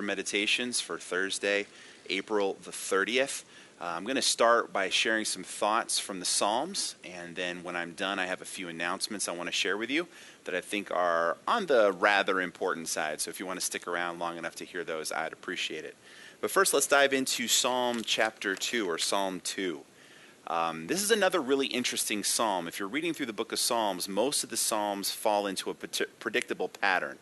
Meditations for Thursday, April the 30th. I'm going to start by sharing some thoughts from the Psalms, and then when I'm done, I have a few announcements I want to share with you that I think are on the rather important side. So if you want to stick around long enough to hear those, I'd appreciate it. But first, let's dive into Psalm chapter 2, or Psalm 2. This is another really interesting psalm. If you're reading through the book of Psalms, most of the psalms fall into a predictable pattern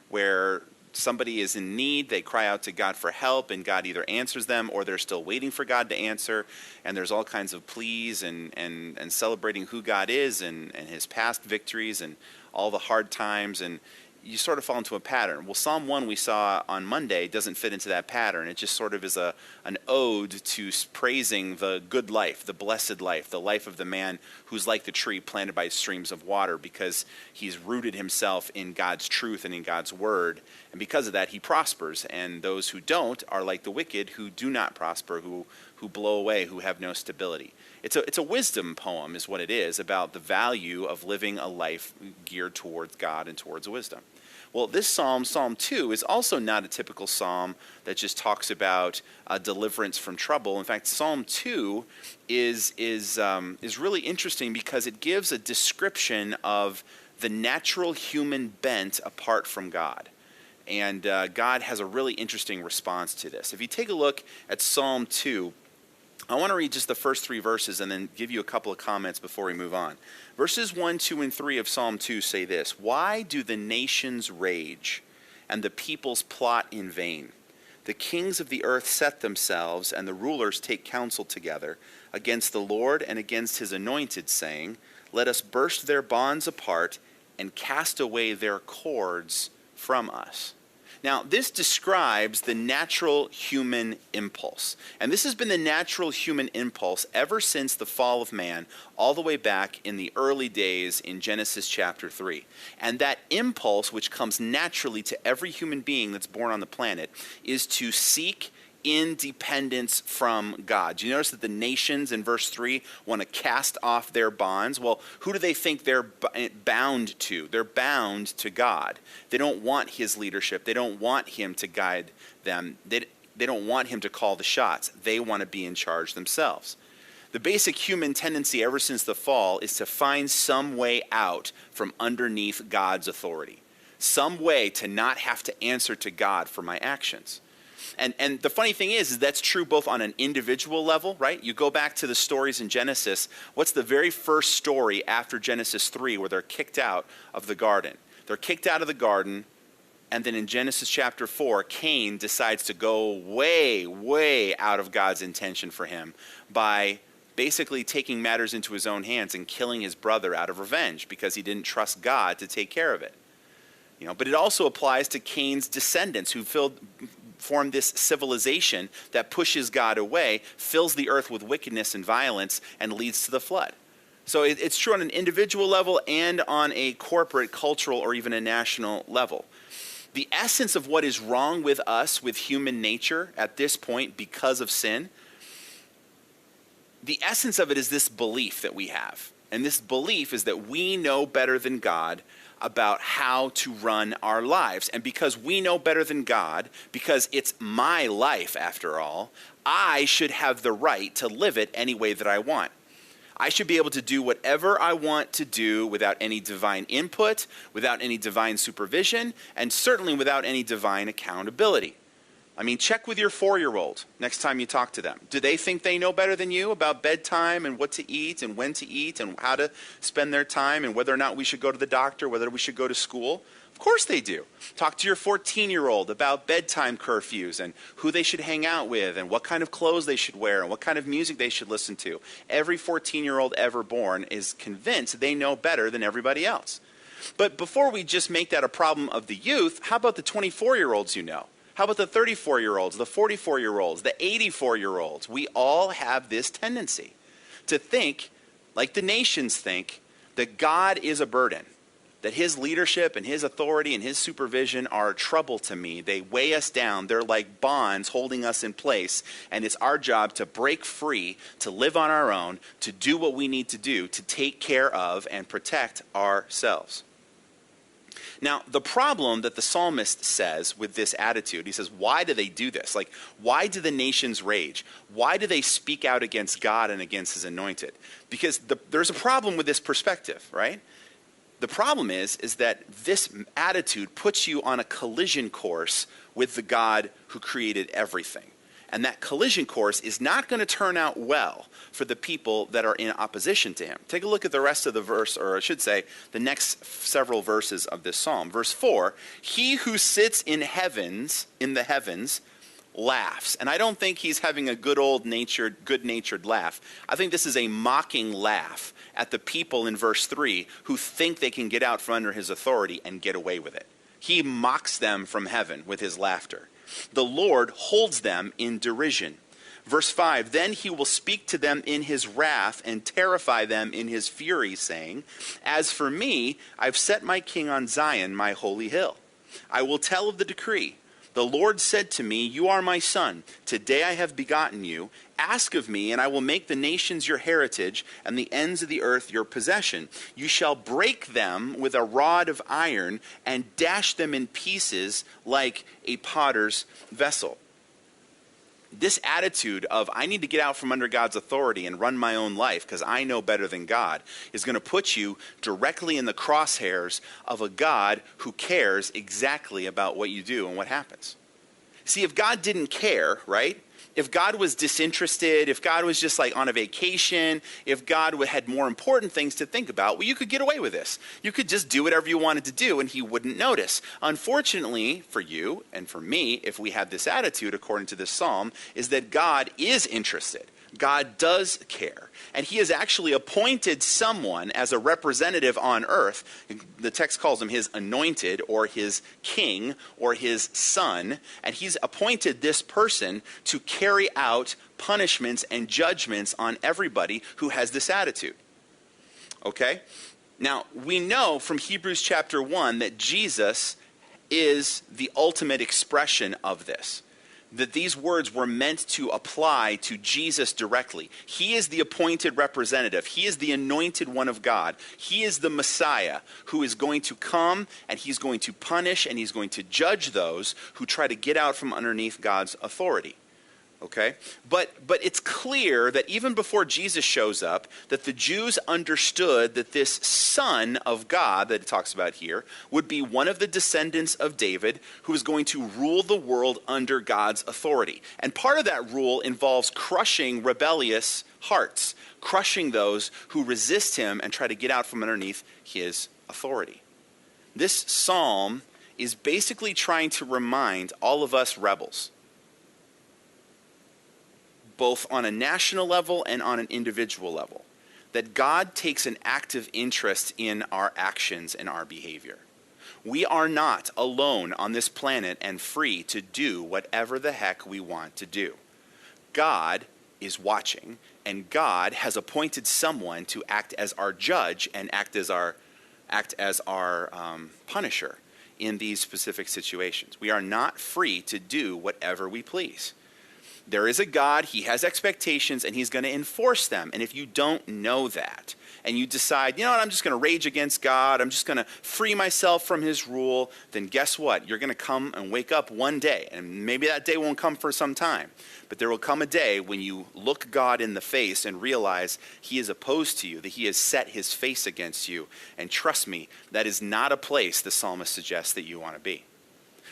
where somebody is in need, they cry out to God for help, and God either answers them or they're still waiting for God to answer. And there's all kinds of pleas and celebrating who God is and his past victories and all the hard times. And you sort of fall into a pattern. Well, Psalm 1 we saw on Monday doesn't fit into that pattern. It just sort of is an ode to praising the good life, the blessed life, the life of the man who's like the tree planted by streams of water because he's rooted himself in God's truth and in God's word. And because of that, he prospers. And those who don't are like the wicked who do not prosper, who blow away, who have no stability. It's a wisdom poem is what it is, about the value of living a life geared towards God and towards wisdom. Well, this psalm, Psalm 2, is also not a typical psalm that just talks about deliverance from trouble. In fact, Psalm 2 is really interesting because it gives a description of the natural human bent apart from God. And God has a really interesting response to this. If you take a look at Psalm 2, I want to read just the first three verses and then give you a couple of comments before we move on. Verses 1, 2, and 3 of Psalm 2 say this: "Why do the nations rage and the peoples plot in vain? The kings of the earth set themselves, and the rulers take counsel together against the Lord and against his anointed, saying, 'Let us burst their bonds apart and cast away their cords from us.'" Now, this describes the natural human impulse. And this has been the natural human impulse ever since the fall of man, all the way back in the early days in Genesis chapter 3. And that impulse, which comes naturally to every human being that's born on the planet, is to seek independence from God. Do you notice that the nations in verse 3 want to cast off their bonds? Well, who do they think they're bound to? They're bound to God. They don't want his leadership. They don't want him to guide them. They don't want him to call the shots. They want to be in charge themselves. The basic human tendency ever since the fall is to find some way out from underneath God's authority. Some way to not have to answer to God for my actions. And the funny thing is that's true both on an individual level, right? You go back to the stories in Genesis. What's the very first story after Genesis 3 where they're kicked out of the garden? They're kicked out of the garden, and then in Genesis chapter 4, Cain decides to go way, way out of God's intention for him by basically taking matters into his own hands and killing his brother out of revenge because he didn't trust God to take care of it. But it also applies to Cain's descendants who form this civilization that pushes God away, fills the earth with wickedness and violence, and leads to the flood. So it's true on an individual level and on a corporate, cultural, or even a national level. The essence of what is wrong with us, with human nature at this point because of sin, the essence of it is this belief that we have. And this belief is that we know better than God about how to run our lives. And because we know better than God, because it's my life after all, I should have the right to live it any way that I want. I should be able to do whatever I want to do without any divine input, without any divine supervision, and certainly without any divine accountability. I mean, check with your 4-year-old next time you talk to them. Do they think they know better than you about bedtime and what to eat and when to eat and how to spend their time and whether or not we should go to the doctor, whether we should go to school? Of course they do. Talk to your 14-year-old about bedtime curfews and who they should hang out with and what kind of clothes they should wear and what kind of music they should listen to. Every 14-year-old ever born is convinced they know better than everybody else. But before we just make that a problem of the youth, how about the 24-year-olds you know? How about the 34-year-olds, the 44-year-olds, the 84-year-olds? We all have this tendency to think, like the nations think, that God is a burden, that his leadership and his authority and his supervision are a trouble to me. They weigh us down. They're like bonds holding us in place, and it's our job to break free, to live on our own, to do what we need to do to take care of and protect ourselves. Now, the problem that the psalmist says with this attitude, he says, why do they do this? Like, why do the nations rage? Why do they speak out against God and against his anointed? Because there's a problem with this perspective, right? The problem is that this attitude puts you on a collision course with the God who created everything. And that collision course is not going to turn out well for the people that are in opposition to him. Take a look at the rest of the verse, or I should say, the next several verses of this psalm. Verse 4, he who sits in the heavens, laughs. And I don't think he's having a good-natured laugh. I think this is a mocking laugh at the people in verse 3 who think they can get out from under his authority and get away with it. He mocks them from heaven with his laughter. The Lord holds them in derision. Verse 5, then he will speak to them in his wrath and terrify them in his fury, saying, as for me, I've set my king on Zion, my holy hill. I will tell of the decree. The Lord said to me, you are my son. Today I have begotten you. Ask of me, and I will make the nations your heritage, and the ends of the earth your possession. You shall break them with a rod of iron, and dash them in pieces like a potter's vessel. This attitude of, I need to get out from under God's authority and run my own life because I know better than God, is going to put you directly in the crosshairs of a God who cares exactly about what you do and what happens. See, if God didn't care, right? If God was disinterested, if God was just like on a vacation, if God had more important things to think about, well, you could get away with this. You could just do whatever you wanted to do and he wouldn't notice. Unfortunately for you and for me, if we have this attitude, according to this psalm, is that God is interested. God does care. And he has actually appointed someone as a representative on earth. The text calls him his anointed or his king or his son. And he's appointed this person to carry out punishments and judgments on everybody who has this attitude. Okay? Now, we know from Hebrews chapter 1 that Jesus is the ultimate expression of this. That these words were meant to apply to Jesus directly. He is the appointed representative. He is the anointed one of God. He is the Messiah who is going to come and he's going to punish and he's going to judge those who try to get out from underneath God's authority. Okay? But it's clear that even before Jesus shows up, that the Jews understood that this Son of God that it talks about here would be one of the descendants of David who is going to rule the world under God's authority. And part of that rule involves crushing rebellious hearts, crushing those who resist him and try to get out from underneath his authority. This psalm is basically trying to remind all of us rebels, both on a national level and on an individual level, that God takes an active interest in our actions and our behavior. We are not alone on this planet and free to do whatever the heck we want to do. God is watching, and God has appointed someone to act as our judge and act as our punisher in these specific situations. We are not free to do whatever we please. There is a God, he has expectations, and he's going to enforce them. And if you don't know that, and you decide, you know what, I'm just going to rage against God, I'm just going to free myself from his rule, then guess what? You're going to come and wake up one day, and maybe that day won't come for some time, but there will come a day when you look God in the face and realize he is opposed to you, that he has set his face against you. And trust me, that is not a place the psalmist suggests that you want to be.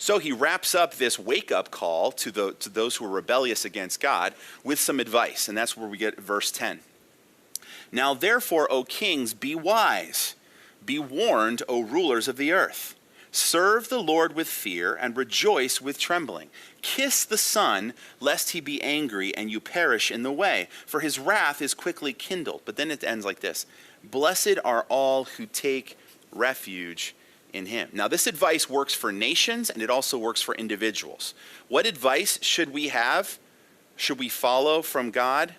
So he wraps up this wake-up call to those who are rebellious against God with some advice, and that's where we get verse 10. Now therefore, O kings, be wise. Be warned, O rulers of the earth. Serve the Lord with fear and rejoice with trembling. Kiss the Son, lest he be angry and you perish in the way, for his wrath is quickly kindled. But then it ends like this. Blessed are all who take refuge in him. Now this advice works for nations and it also works for individuals. What advice should we have? Should we follow from God?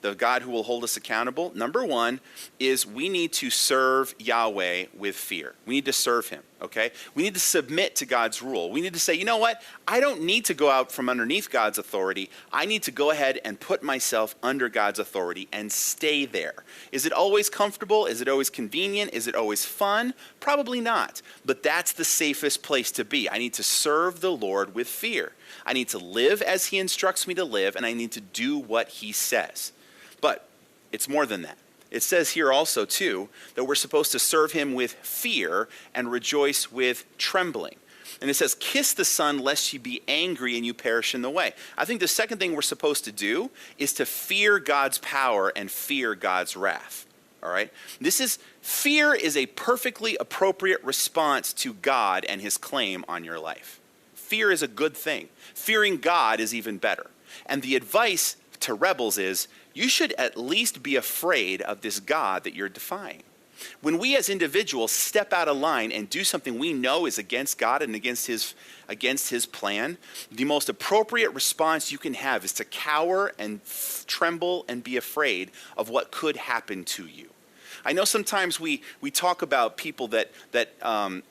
the God who will hold us accountable, number one is we need to serve Yahweh with fear. We need to serve him, okay? We need to submit to God's rule. We need to say, you know what? I don't need to go out from underneath God's authority. I need to go ahead and put myself under God's authority and stay there. Is it always comfortable? Is it always convenient? Is it always fun? Probably not. But that's the safest place to be. I need to serve the Lord with fear. I need to live as he instructs me to live, and I need to do what he says. But it's more than that. It says here also, too, that we're supposed to serve him with fear and rejoice with trembling. And it says, kiss the Son, lest you be angry and you perish in the way. I think the second thing we're supposed to do is to fear God's power and fear God's wrath. All right? Fear is a perfectly appropriate response to God and his claim on your life. Fear is a good thing. Fearing God is even better. And the advice to rebels is, you should at least be afraid of this God that you're defying. When we as individuals step out of line and do something we know is against God and against his plan, the most appropriate response you can have is to cower and tremble and be afraid of what could happen to you. I know sometimes we talk about people that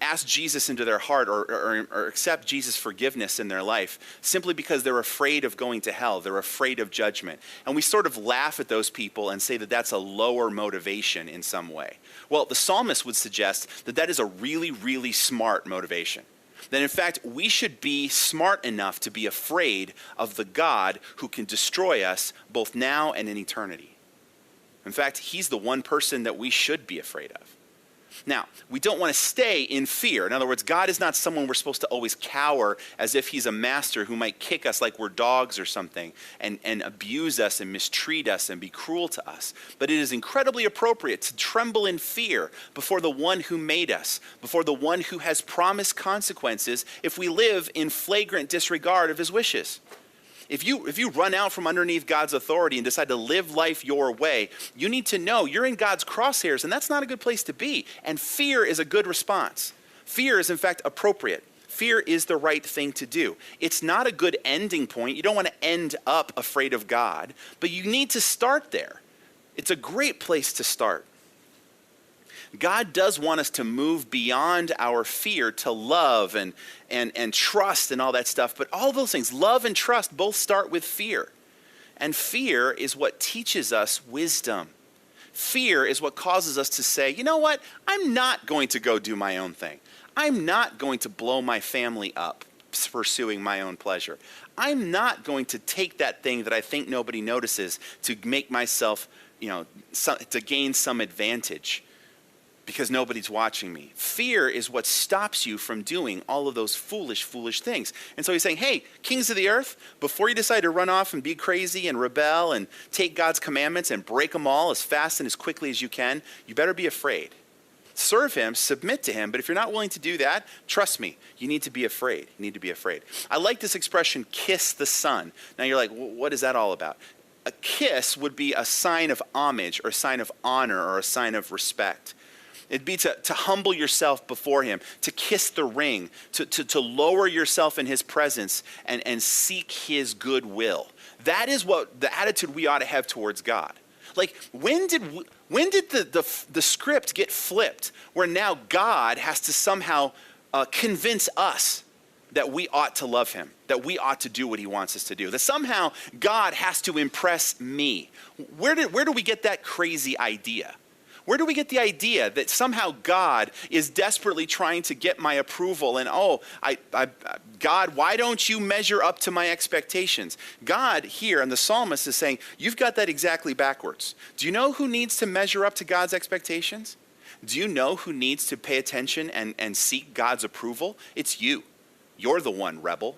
ask Jesus into their heart or accept Jesus' forgiveness in their life simply because they're afraid of going to hell. They're afraid of judgment. And we sort of laugh at those people and say that that's a lower motivation in some way. Well, the psalmist would suggest that that is a really, really smart motivation. That in fact, we should be smart enough to be afraid of the God who can destroy us both now and in eternity. In fact, he's the one person that we should be afraid of. Now, we don't want to stay in fear. In other words, God is not someone we're supposed to always cower as if he's a master who might kick us like we're dogs or something and abuse us and mistreat us and be cruel to us. But it is incredibly appropriate to tremble in fear before the one who made us, before the one who has promised consequences if we live in flagrant disregard of his wishes. If you run out from underneath God's authority and decide to live life your way, you need to know you're in God's crosshairs, and that's not a good place to be. And fear is a good response. Fear is, in fact, appropriate. Fear is the right thing to do. It's not a good ending point. You don't want to end up afraid of God, but you need to start there. It's a great place to start. God does want us to move beyond our fear to love and trust and all that stuff. But all those things, love and trust, both start with fear. And fear is what teaches us wisdom. Fear is what causes us to say, you know what? I'm not going to go do my own thing. I'm not going to blow my family up pursuing my own pleasure. I'm not going to take that thing that I think nobody notices to make myself, to gain some advantage. Because nobody's watching me. Fear is what stops you from doing all of those foolish, foolish things. And so he's saying, hey, kings of the earth, before you decide to run off and be crazy and rebel and take God's commandments and break them all as fast and as quickly as you can, you better be afraid. Serve him, submit to him, but if you're not willing to do that, trust me, you need to be afraid. You need to be afraid. I like this expression, kiss the Son. Now you're like, what is that all about? A kiss would be a sign of homage or a sign of honor or a sign of respect. It'd be to humble yourself before him, to kiss the ring, to lower yourself in his presence and seek his goodwill. That is what the attitude we ought to have towards God. Like, when did the script get flipped where now God has to somehow convince us that we ought to love him, that we ought to do what he wants us to do, that somehow God has to impress me? Where do we get that crazy idea? Where do we get the idea that somehow God is desperately trying to get my approval and, God, why don't you measure up to my expectations? God here, and the psalmist is saying, you've got that exactly backwards. Do you know who needs to measure up to God's expectations? Do you know who needs to pay attention and seek God's approval? It's you. You're the one, rebel.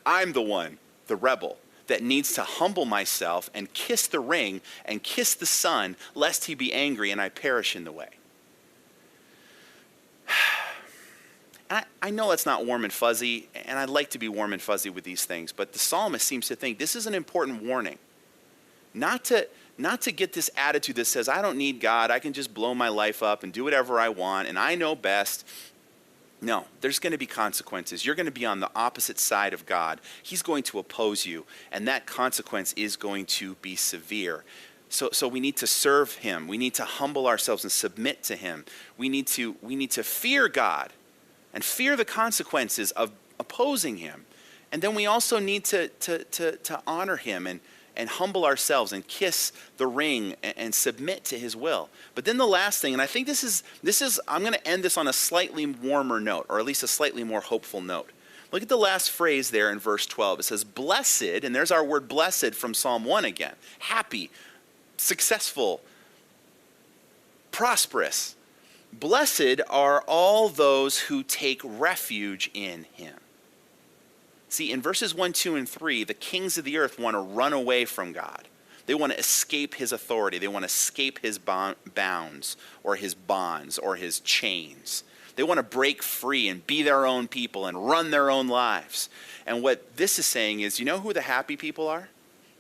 I'm the one, the rebel, that needs to humble myself and kiss the ring and kiss the Son, lest he be angry and I perish in the way. I know that's not warm and fuzzy, and I'd like to be warm and fuzzy with these things, but the psalmist seems to think this is an important warning. Not to get this attitude that says, I don't need God, I can just blow my life up and do whatever I want, and I know best. No, there's going to be consequences. You're going to be on the opposite side of God. He's going to oppose you, and that consequence is going to be severe. So we need to serve him. We need to humble ourselves and submit to him. We need to fear God and fear the consequences of opposing him. And then we also need to honor him and humble ourselves and kiss the ring and submit to his will. But then the last thing, and I think this is I'm going to end this on a slightly warmer note, or at least a slightly more hopeful note. Look at the last phrase there in verse 12. It says, blessed, and there's our word blessed from Psalm 1 again. Happy, successful, prosperous. Blessed are all those who take refuge in him. See, in verses 1, 2, and 3, the kings of the earth want to run away from God. They want to escape his authority. They want to escape his bounds or his bonds or his chains. They want to break free and be their own people and run their own lives. And what this is saying is, you know who the happy people are?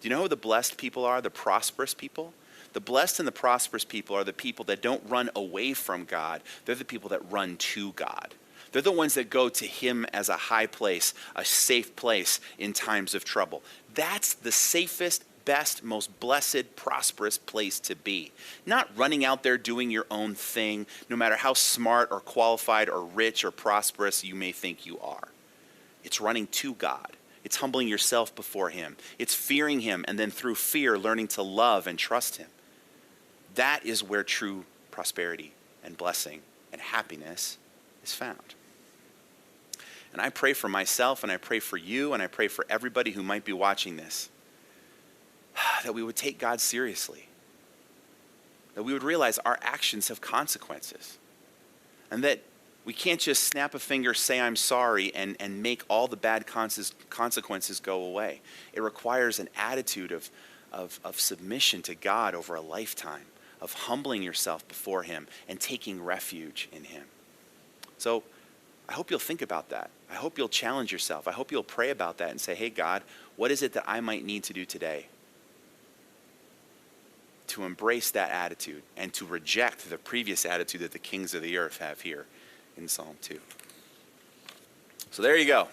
Do you know who the blessed people are, the prosperous people? The blessed and the prosperous people are the people that don't run away from God. They're the people that run to God. They're the ones that go to him as a high place, a safe place in times of trouble. That's the safest, best, most blessed, prosperous place to be. Not running out there doing your own thing, no matter how smart or qualified or rich or prosperous you may think you are. It's running to God. It's humbling yourself before him. It's fearing him, and then through fear, learning to love and trust him. That is where true prosperity and blessing and happiness is found. And I pray for myself, and I pray for you, and I pray for everybody who might be watching this, that we would take God seriously. That we would realize our actions have consequences. And that we can't just snap a finger, say I'm sorry, and make all the bad consequences go away. It requires an attitude of submission to God over a lifetime, of humbling yourself before him and taking refuge in him. So I hope you'll think about that. I hope you'll challenge yourself. I hope you'll pray about that and say, hey, God, what is it that I might need to do today to embrace that attitude and to reject the previous attitude that the kings of the earth have here in Psalm 2. So there you go.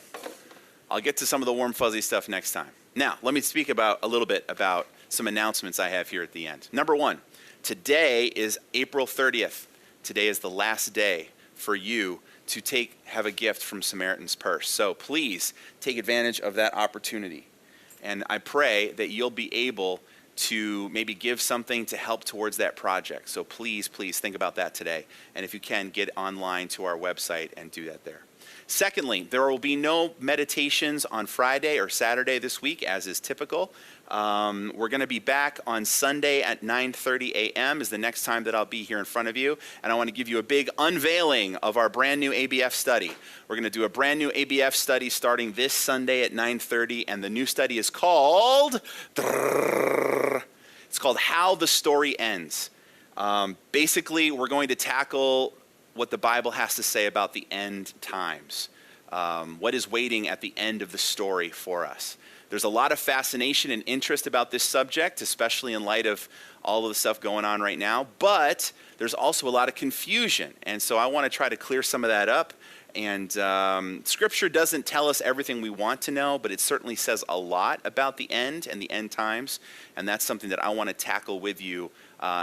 I'll get to some of the warm, fuzzy stuff next time. Now, let me speak a little bit about some announcements I have here at the end. Number one, today is April 30th. Today is the last day for you to have a gift from Samaritan's Purse. So please take advantage of that opportunity. And I pray that you'll be able to maybe give something to help towards that project. So please, please think about that today. And if you can, get online to our website and do that there. Secondly, there will be no meditations on Friday or Saturday this week, as is typical. We're going to be back on Sunday at 9:30 a.m. is the next time that I'll be here in front of you. And I want to give you a big unveiling of our brand new ABF study. We're going to do a brand new ABF study starting this Sunday at 9:30. And the new study is called, it's called How the Story Ends. Basically, we're going to tackle what the Bible has to say about the end times. What is waiting at the end of the story for us. There's a lot of fascination and interest about this subject, especially in light of all of the stuff going on right now, but there's also a lot of confusion. And so I want to try to clear some of that up. And Scripture doesn't tell us everything we want to know, but it certainly says a lot about the end and the end times. And that's something that I want to tackle with you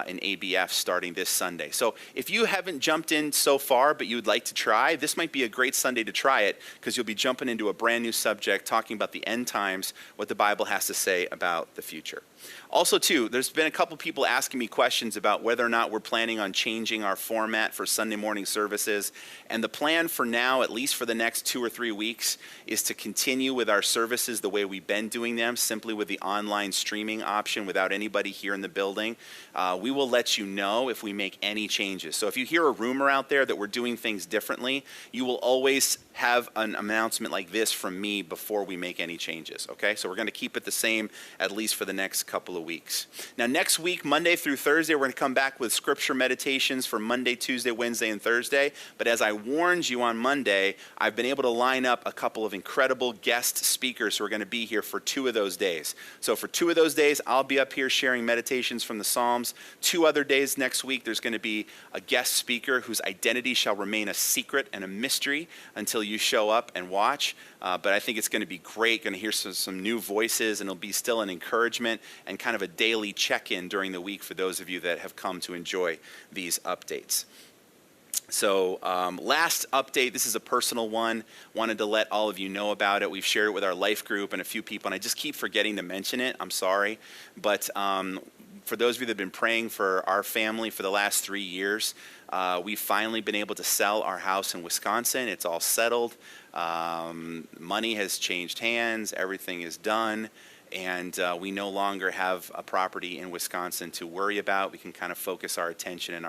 in ABF starting this Sunday. So if you haven't jumped in so far, but you would like to try, this might be a great Sunday to try it, because you'll be jumping into a brand new subject, talking about the end times, what the Bible has to say about the future. Also, too, there's been a couple people asking me questions about whether or not we're planning on changing our format for Sunday morning services. And the plan for now, at least for the next 2 or 3 weeks, is to continue with our services the way we've been doing them, simply with the online streaming option without anybody here in the building. We will let you know if we make any changes. So if you hear a rumor out there that we're doing things differently, you will always have an announcement like this from me before we make any changes, okay? So we're going to keep it the same at least for the next couple of weeks. Now, next week, Monday through Thursday, we're going to come back with scripture meditations for Monday, Tuesday, Wednesday, and Thursday. But as I warned you on Monday, I've been able to line up a couple of incredible guest speakers who are going to be here for 2 of those days. So for 2 of those days, I'll be up here sharing meditations from the Psalms. 2 other days next week, there's going to be a guest speaker whose identity shall remain a secret and a mystery until you show up and watch. But I think it's going to be great. Going to hear some new voices, and it'll be still an encouragement and kind of a daily check-in during the week for those of you that have come to enjoy these updates. So last update, this is a personal one. Wanted to let all of you know about it. We've shared it with our life group and a few people, and I just keep forgetting to mention it. I'm sorry. But for those of you that have been praying for our family for the last 3 years, we've finally been able to sell our house in Wisconsin. It's all settled. Money has changed hands. Everything is done. And we no longer have a property in Wisconsin to worry about. We can kind of focus our attention and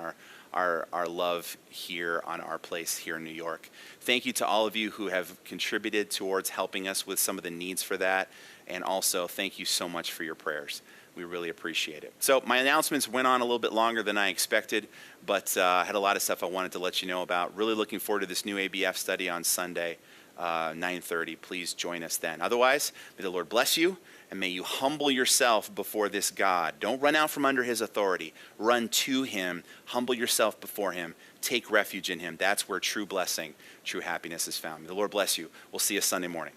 our love here on our place here in New York. Thank you to all of you who have contributed towards helping us with some of the needs for that. And also, thank you so much for your prayers. We really appreciate it. So my announcements went on a little bit longer than I expected, but I had a lot of stuff I wanted to let you know about. Really looking forward to this new ABF study on Sunday, 9:30. Please join us then. Otherwise, may the Lord bless you, and may you humble yourself before this God. Don't run out from under his authority. Run to him. Humble yourself before him. Take refuge in him. That's where true blessing, true happiness is found. May the Lord bless you. We'll see you Sunday morning.